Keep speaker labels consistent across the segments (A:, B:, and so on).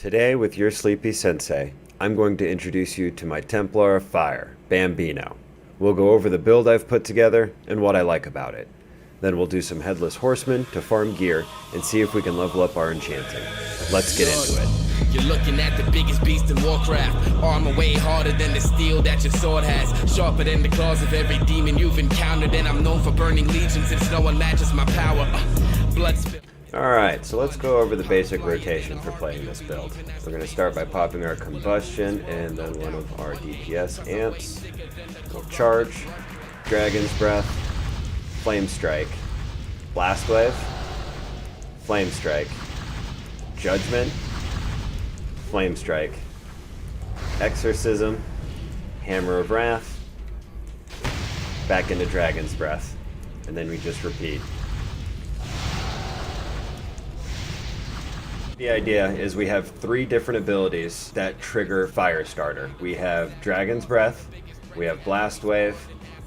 A: Today, with your Sleepy Sensei, I'm going to introduce you to my Templar of Fire, Bambino. We'll go over the build I've put together and what I like about it. Then we'll do some Headless Horseman to farm gear and see if we can level up our enchanting. Let's get into it.
B: You're looking at the biggest beast in Warcraft. Armor way harder than the steel that your sword has. Sharper than the claws of every demon you've encountered. And I'm known for burning legions since no one matches my power. Blood spill.
A: Alright, so let's go over the basic rotation for playing this build. We're going to start by popping our Combustion and then one of our DPS amps. We'll charge, Dragon's Breath, Flame Strike, Blast Wave, Flame Strike, Judgment, Flame Strike, Exorcism, Hammer of Wrath, back into Dragon's Breath, and then we just repeat. The idea is we have 3 different abilities that trigger Firestarter. We have Dragon's Breath, we have Blast Wave,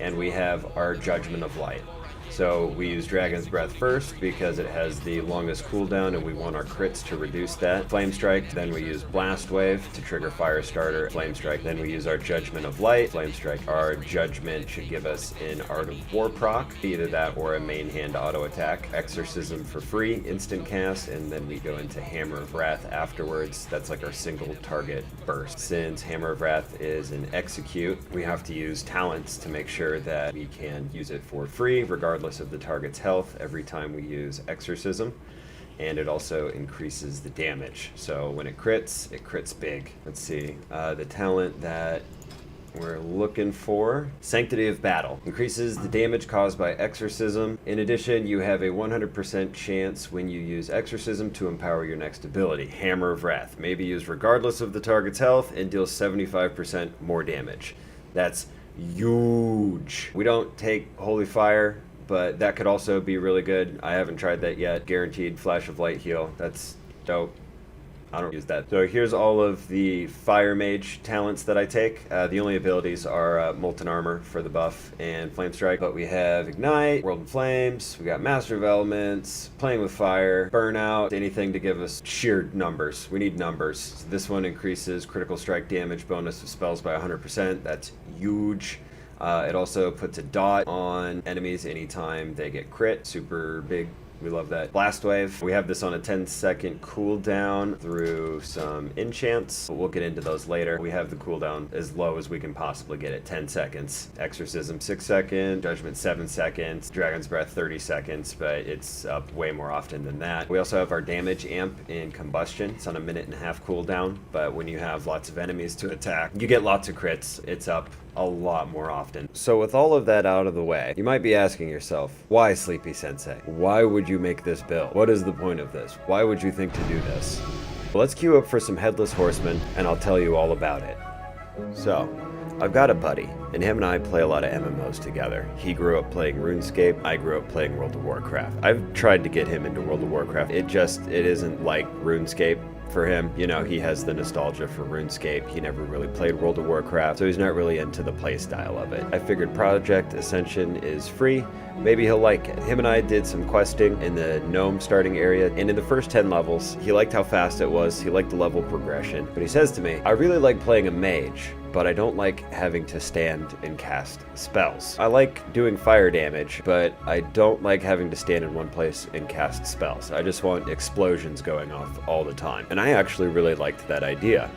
A: and we have our Judgment of Light. So we use Dragon's Breath first because it has the longest cooldown and we want our crits to reduce that. Flame Strike, then we use Blast Wave to trigger Firestarter. Flame Strike, then we use our Judgment of Light. Flame Strike, our Judgment should give us an Art of War proc, either that or a main hand auto attack. Exorcism for free, instant cast, and then we go into Hammer of Wrath afterwards. That's like our single target burst. Since Hammer of Wrath is an execute, we have to use talents to make sure that we can use it for free, regardless of the target's health every time we use Exorcism, and it also increases the damage. So when it crits big. Let's see, the talent that we're looking for, Sanctity of Battle, increases the damage caused by Exorcism. In addition, you have a 100% chance when you use Exorcism to empower your next ability. Hammer of Wrath may be used regardless of the target's health and deals 75% more damage. That's huge. We don't take Holy Fire, but that could also be really good. I haven't tried that yet. Guaranteed Flash of Light heal. That's dope. I don't use that. So here's all of the Fire Mage talents that I take. The only abilities are Molten Armor for the buff and Flame Strike. But we have Ignite, World in Flames, we got Master of Elements, Playing with Fire, Burnout, anything to give us sheer numbers. We need numbers. So this one increases critical strike damage bonus of spells by 100%. That's huge. It also puts a dot on enemies anytime they get crit. Super big. We love that. Blast Wave. We have this on a 10-second cooldown through some enchants. We'll get into those later. We have the cooldown as low as we can possibly get it, 10 seconds. Exorcism 6 seconds, Judgment 7 seconds, Dragon's Breath 30 seconds, but it's up way more often than that. We also have our damage amp in Combustion. It's on a 1.5-minute cooldown, but when you have lots of enemies to attack, you get lots of crits. It's up a lot more often. So with all of that out of the way, you might be asking yourself, why Sleepy Sensei? Why would you make this build? What is the point of this? Why would you think to do this? Well, let's queue up for some Headless Horseman and I'll tell you all about it. So, I've got a buddy, and him and I play a lot of MMOs together. He grew up playing RuneScape, I grew up playing World of Warcraft. I've tried to get him into World of Warcraft. It isn't like RuneScape for him. You know, he has the nostalgia for RuneScape. He never really played World of Warcraft, so he's not really into the playstyle of it. I figured Project Ascension is free. Maybe he'll like it. Him and I did some questing in the gnome starting area, and in the first 10 levels, he liked how fast it was, he liked the level progression, but he says to me, I really like playing a mage, but I don't like having to stand and cast spells. I like doing fire damage, but I don't like having to stand in one place and cast spells. I just want explosions going off all the time. And I actually really liked that idea.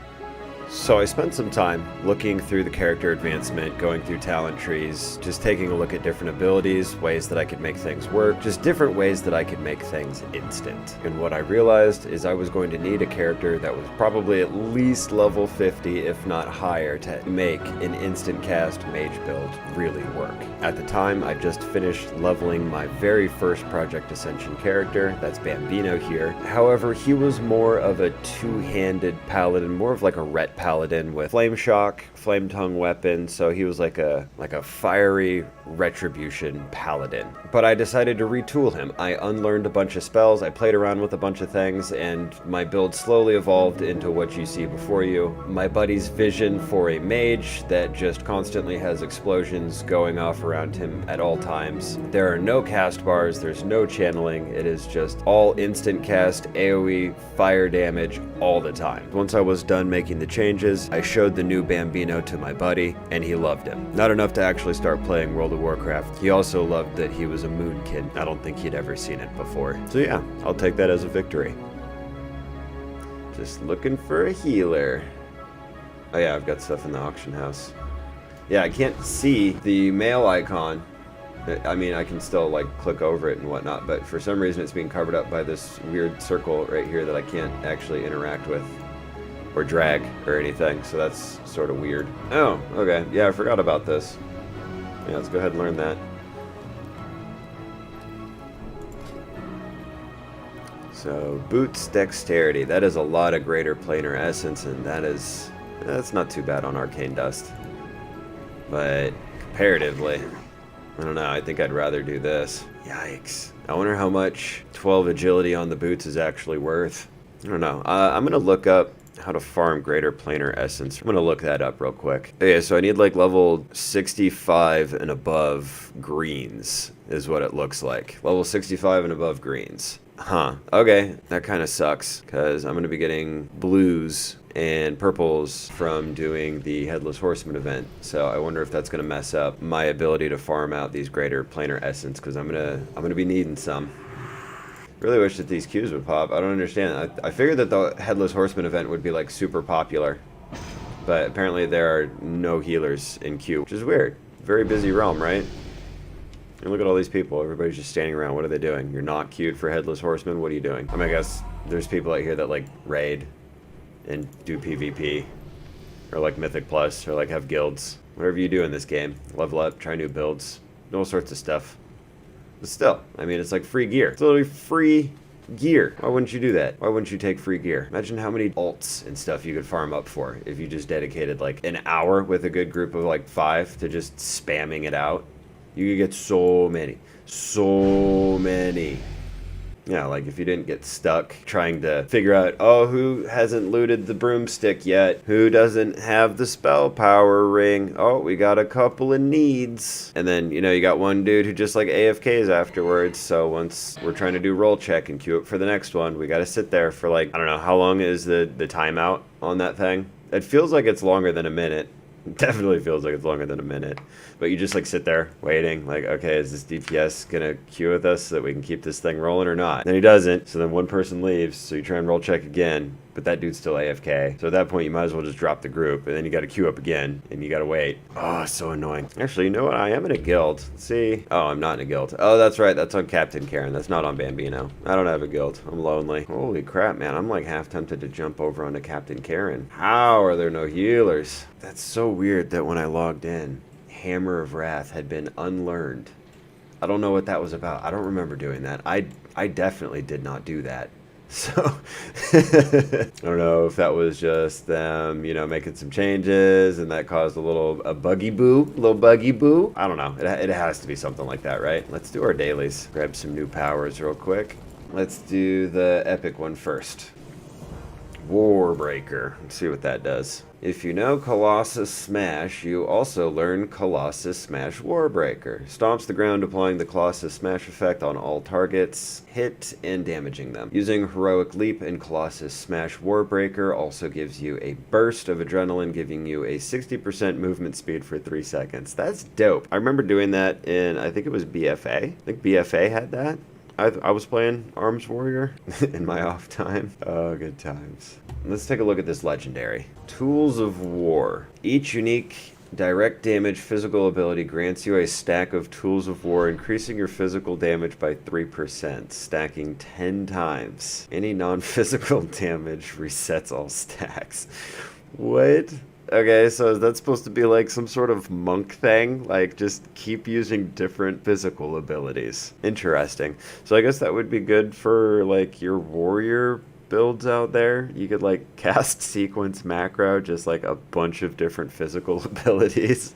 A: So I spent some time looking through the character advancement, going through talent trees, just taking a look at different abilities, ways that I could make things work, just different ways that I could make things instant. And what I realized is I was going to need a character that was probably at least level 50, if not higher, to make an instant cast mage build really work. At the time, I just finished leveling my very first Project Ascension character, that's Bambino here. However, he was more of a two-handed paladin, more of like a ret paladin with flame shock, flame tongue weapon, so he was like a fiery Retribution Paladin. But I decided to retool him. I unlearned a bunch of spells, I played around with a bunch of things, and my build slowly evolved into what you see before you. My buddy's vision for a mage that just constantly has explosions going off around him at all times. There are no cast bars, there's no channeling, it is just all instant cast, AoE, fire damage all the time. Once I was done making the changes, I showed the new Bambino to my buddy, and he loved him. Not enough to actually start playing World of Warcraft. He also loved that he was a moon kid. I don't think he'd ever seen it before. So yeah, I'll take that as a victory. Just looking for a healer. Oh yeah, I've got stuff in the auction house. Yeah, I can't see the mail icon. I mean, I can still like click over it and whatnot, but for some reason it's being covered up by this weird circle right here that I can't actually interact with or drag or anything, so that's sort of weird. Oh, okay. Yeah, I forgot about this. Yeah, let's go ahead and learn that. So, Boots Dexterity. That is a lot of Greater Planar Essence, and that's not too bad on Arcane Dust. But, comparatively, I don't know, I think I'd rather do this. Yikes. I wonder how much 12 Agility on the boots is actually worth. I don't know. I'm going to look up how to farm Greater Planar Essence. I'm going to look that up real quick. Okay, so I need like level 65 and above greens is what it looks like. Level 65 and above greens. Huh. Okay, that kind of sucks because I'm going to be getting blues and purples from doing the Headless Horseman event. So I wonder if that's going to mess up my ability to farm out these Greater Planar Essence because I'm gonna be needing some. Really wish that these queues would pop. I don't understand. I figured that the Headless Horseman event would be like super popular, but apparently there are no healers in queue, which is weird. Very busy realm, right? And look at all these people. Everybody's just standing around. What are they doing? You're not queued for Headless Horseman. What are you doing? I mean, I guess there's people out here that like raid and do PvP, or like Mythic Plus, or like have guilds. Whatever you do in this game, level up, try new builds, all sorts of stuff. But still, I mean, it's like free gear. It's literally free gear. Why wouldn't you do that? Why wouldn't you take free gear? Imagine how many alts and stuff you could farm up for if you just dedicated like an hour with a good group of like 5 to just spamming it out. You could get so many. Yeah, like if you didn't get stuck trying to figure out, oh, who hasn't looted the broomstick yet? Who doesn't have the spell power ring? Oh, we got a couple of needs. And then, you know, you got one dude who just like AFKs afterwards. So once we're trying to do roll check and queue up for the next one, we got to sit there for like, I don't know, how long is the timeout on that thing? It feels like it's longer than a minute. Definitely feels like it's longer than a minute. But you just like sit there waiting, like, okay, is this DPS gonna queue with us so that we can keep this thing rolling or not? Then he doesn't, so then one person leaves, so you try and roll check again, but that dude's still AFK. So at that point, you might as well just drop the group, and then you gotta queue up again, and you gotta wait. Oh, it's so annoying. Actually, you know what? I am in a guild. Let's see. Oh, I'm not in a guild. Oh, that's right. That's on Captain Karen. That's not on Bambino. I don't have a guild. I'm lonely. Holy crap, man. I'm like half tempted to jump over onto Captain Karen. How are there no healers? That's so weird that when I logged in, Hammer of Wrath had been unlearned. I don't know what that was about. I don't remember doing that. I definitely did not do that. So, I don't know if that was just them, you know, making some changes and that caused a little buggy boo. I don't know. It has to be something like that, right? Let's do our dailies. Grab some new powers real quick. Let's do the epic one first. Warbreaker. Let's see what that does. If you know Colossus Smash, you also learn Colossus Smash Warbreaker. Stomps the ground, applying the Colossus Smash effect on all targets, hit and damaging them. Using Heroic Leap and Colossus Smash Warbreaker also gives you a burst of adrenaline, giving you a 60% movement speed for 3 seconds. That's dope. I remember doing that in, I think it was BFA. I think BFA had that. I was playing Arms Warrior in my off time. Oh, good times. Let's take a look at this legendary. Tools of War. Each unique direct damage physical ability grants you a stack of Tools of War, increasing your physical damage by 3%, stacking 10 times. Any non-physical damage resets all stacks. What? Okay, so is that supposed to be like some sort of monk thing? Like, just keep using different physical abilities. Interesting. So I guess that would be good for, like, your warrior builds out there. You could like cast sequence macro, just like a bunch of different physical abilities.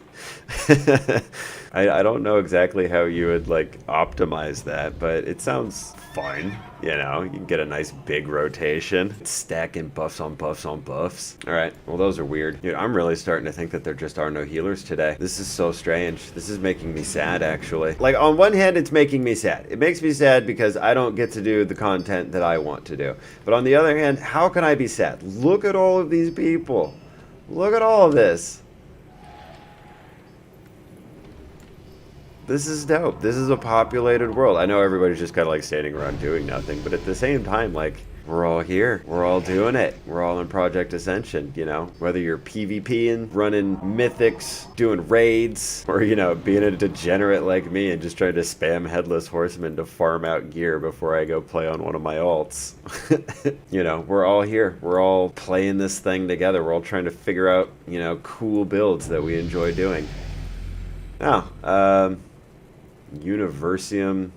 A: I don't know exactly how you would like optimize that, but it sounds fun. You know, you can get a nice big rotation, stacking buffs on buffs on buffs. All right, well, those are weird. Dude, I'm really starting to think that there just are no healers today. This is so strange. This is making me sad, actually. Like, on one hand, it's making me sad. It makes me sad because I don't get to do the content that I want to do. But on the other hand, how can I be sad? Look at all of these people. Look at all of this. This is dope. This is a populated world. I know everybody's just kind of like standing around doing nothing, but at the same time, like, we're all here. We're all doing it. We're all in Project Ascension, you know? Whether you're PvPing, running mythics, doing raids, or, you know, being a degenerate like me and just trying to spam Headless Horseman to farm out gear before I go play on one of my alts. You know, we're all here. We're all playing this thing together. We're all trying to figure out, you know, cool builds that we enjoy doing. Oh, Universium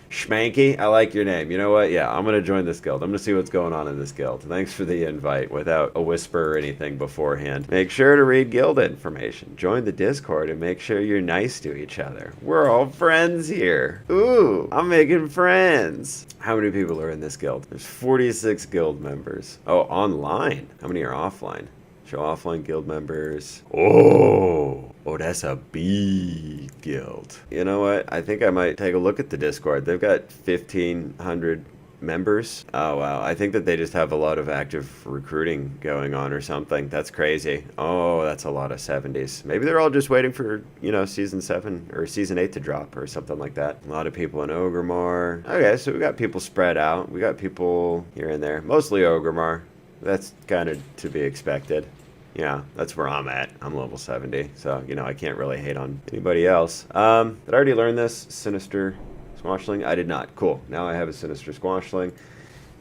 A: Schmanky, I like your name. You know what? Yeah, I'm going to join this guild. I'm going to see what's going on in this guild. Thanks for the invite without a whisper or anything beforehand. Make sure to read guild information. Join the Discord and make sure you're nice to each other. We're all friends here. Ooh, I'm making friends. How many people are in this guild? There's 46 guild members. Oh, online. How many are offline? Show offline guild members. Oh, that's a big guild. You know what? I think I might take a look at the Discord. They've got 1,500 members. Oh, wow. I think that they just have a lot of active recruiting going on or something. That's crazy. Oh, that's a lot of 70s. Maybe they're all just waiting for, you know, Season 7 or Season 8 to drop or something like that. A lot of people in Orgrimmar. Okay, so we got people spread out. We got people here and there. Mostly Orgrimmar. That's kind of to be expected. Yeah, that's where I'm at. I'm level 70, so, you know, I can't really hate on anybody else. Did I already learn this? Sinister Squashling? I did not. Cool. Now I have a Sinister Squashling,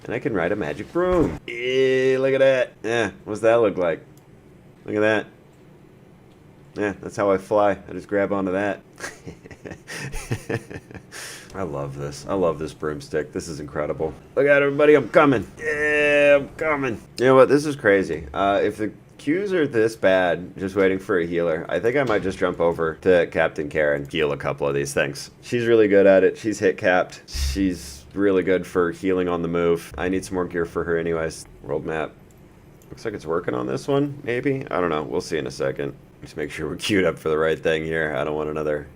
A: and I can ride a magic broom. Yeah, look at that. Yeah, what's that look like? Look at that. Yeah, that's how I fly. I just grab onto that. I love this. I love this broomstick. This is incredible. Look at everybody. I'm coming. Yeah, I'm coming. You know what? This is crazy. If the queues are this bad, just waiting for a healer, I think I might just jump over to Captain Karen, heal a couple of these things. She's really good at it. She's hit capped. She's really good for healing on the move. I need some more gear for her anyways. World map. Looks like it's working on this one, maybe? I don't know. We'll see in a second. Just make sure we're queued up for the right thing here. I don't want another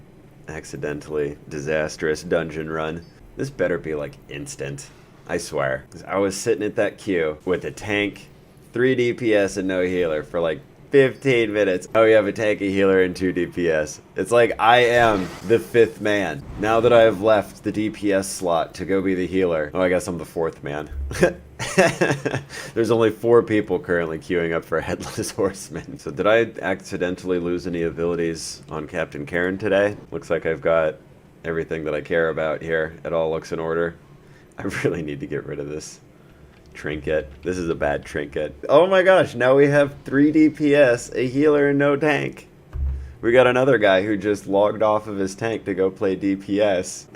A: accidentally disastrous dungeon run. This better be like instant. I swear. 'Cause I was sitting at that queue with a tank, 3 DPS and no healer for like 15 minutes. Oh, you have a tank, a healer, and 2 DPS. It's like I am the 5th man. Now that I have left the DPS slot to go be the healer. Oh, I guess I'm the 4th man. There's only 4 people currently queuing up for Headless Horseman. So did I accidentally lose any abilities on Captain Karen today? Looks like I've got everything that I care about here. It all looks in order. I really need to get rid of this trinket. This is a bad trinket. Oh my gosh, now we have 3 DPS, a healer, and no tank. We got another guy who just logged off of his tank to go play DPS.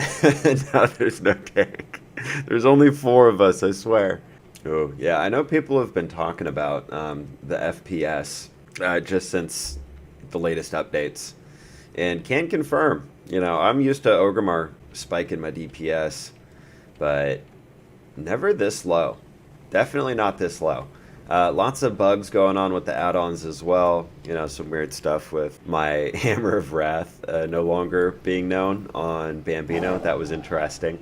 A: And now there's no tank. There's only 4 of us, I swear. Oh, yeah, I know people have been talking about the FPS just since the latest updates. And can confirm, you know, I'm used to Orgrimmar spiking my DPS, but never this low. Definitely not this low. Lots of bugs going on with the add-ons as well. You know, some weird stuff with my Hammer of Wrath no longer being known on Bambino. That was interesting.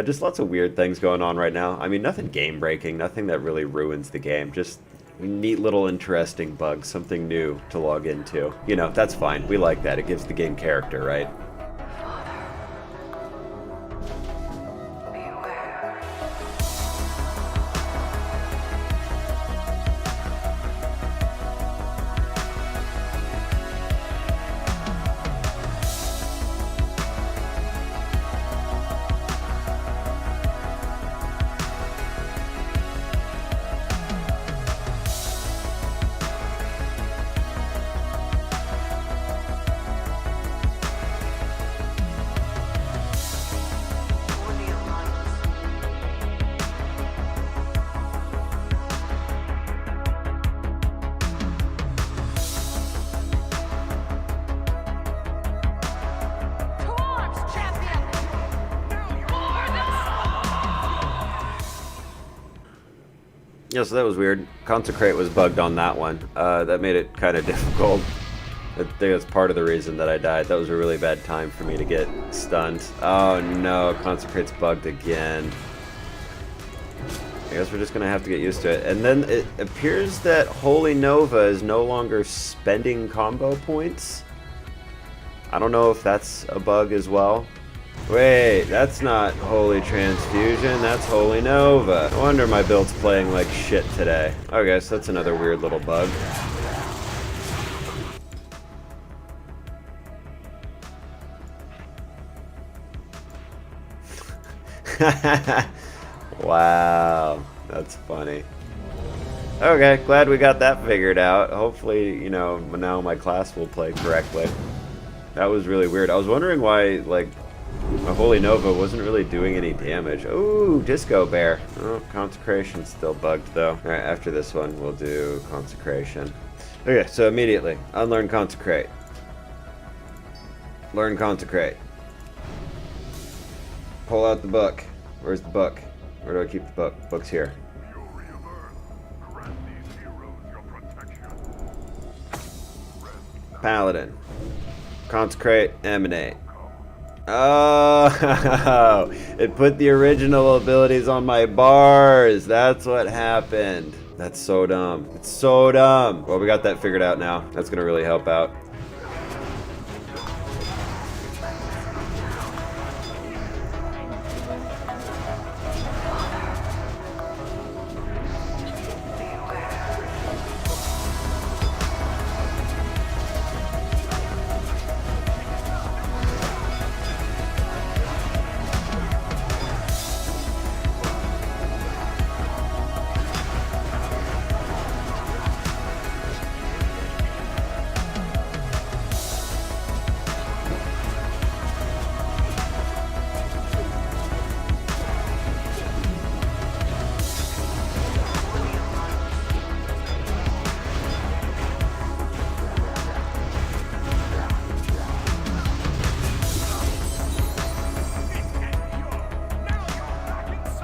A: Just lots of weird things going on right now. I mean, nothing game-breaking, nothing that really ruins the game. Just neat little interesting bugs, something new to log into. You know, that's fine. We like that. It gives the game character, right? Yeah, so that was weird. Consecrate was bugged on that one. That made it kind of difficult. I think that's part of the reason that I died. That was a really bad time for me to get stunned. Oh no, Consecrate's bugged again. I guess we're just gonna have to get used to it. And then it appears that Holy Nova is no longer spending combo points. I don't know if that's a bug as well. Wait, that's not Holy Transfusion, that's Holy Nova. No wonder my build's playing like shit today. Okay, so that's another weird little bug. Wow, that's funny. Okay, glad we got that figured out. Hopefully, you know, now my class will play correctly. That was really weird. I was wondering why, like, my Holy Nova wasn't really doing any damage. Ooh, Disco Bear. Oh, Consecration's still bugged, though. Alright, after this one, we'll do Consecration. Okay, so immediately, unlearn Consecrate. Learn Consecrate. Pull out the book. Where's the book? Where do I keep the book? Book's here. Paladin. Consecrate, Emanate. Oh, it put the original abilities on my bars. That's what happened. That's so dumb. It's so dumb. Well, we got that figured out now. That's gonna really help out.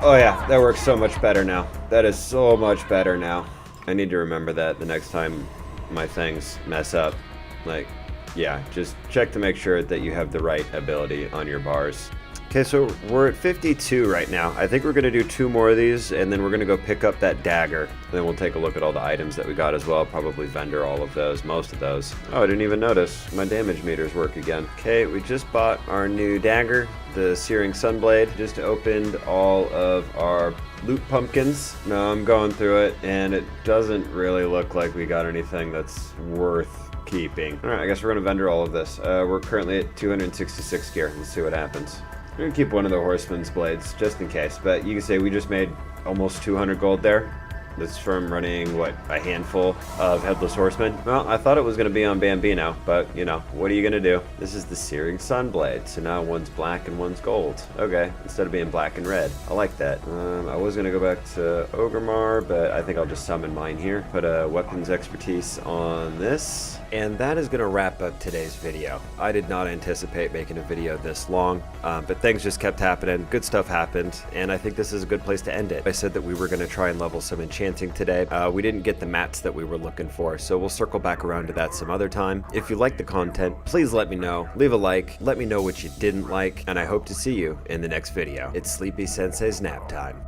A: Oh yeah, that works so much better now. That is so much better now. I need to remember that the next time my things mess up. Like, yeah, just check to make sure that you have the right ability on your bars. Okay, so we're at 52 right now. I think we're gonna do 2 more of these, and then we're gonna go pick up that dagger. Then we'll take a look at all the items that we got as well. Probably vendor all of those, most of those. Oh, I didn't even notice. My damage meters work again. Okay, we just bought our new dagger, the Searing Sunblade. Just opened all of our loot pumpkins. Now I'm going through it, and it doesn't really look like we got anything that's worth keeping. All right, I guess we're gonna vendor all of this. We're currently at 266 gear. Let's see what happens. I'm gonna keep one of the Horseman's blades, just in case. But you can say we just made almost 200 gold there. That's from running, what, a handful of Headless Horseman? Well, I thought it was going to be on Bambino, but, you know, what are you going to do? This is the Searing Sunblade, so now one's black and one's gold. Okay, instead of being black and red. I like that. I was going to go back to Ogremar, but I think I'll just summon mine here. Put a weapons expertise on this. And that is going to wrap up today's video. I did not anticipate making a video this long, but things just kept happening. Good stuff happened, and I think this is a good place to end it. I said that we were going to try and level some enchanting today. We didn't get the mats that we were looking for, so we'll circle back around to that some other time. If you like the content, please let me know. Leave a like, let me know what you didn't like, and I hope to see you in the next video. It's Sleepy Sensei's nap time.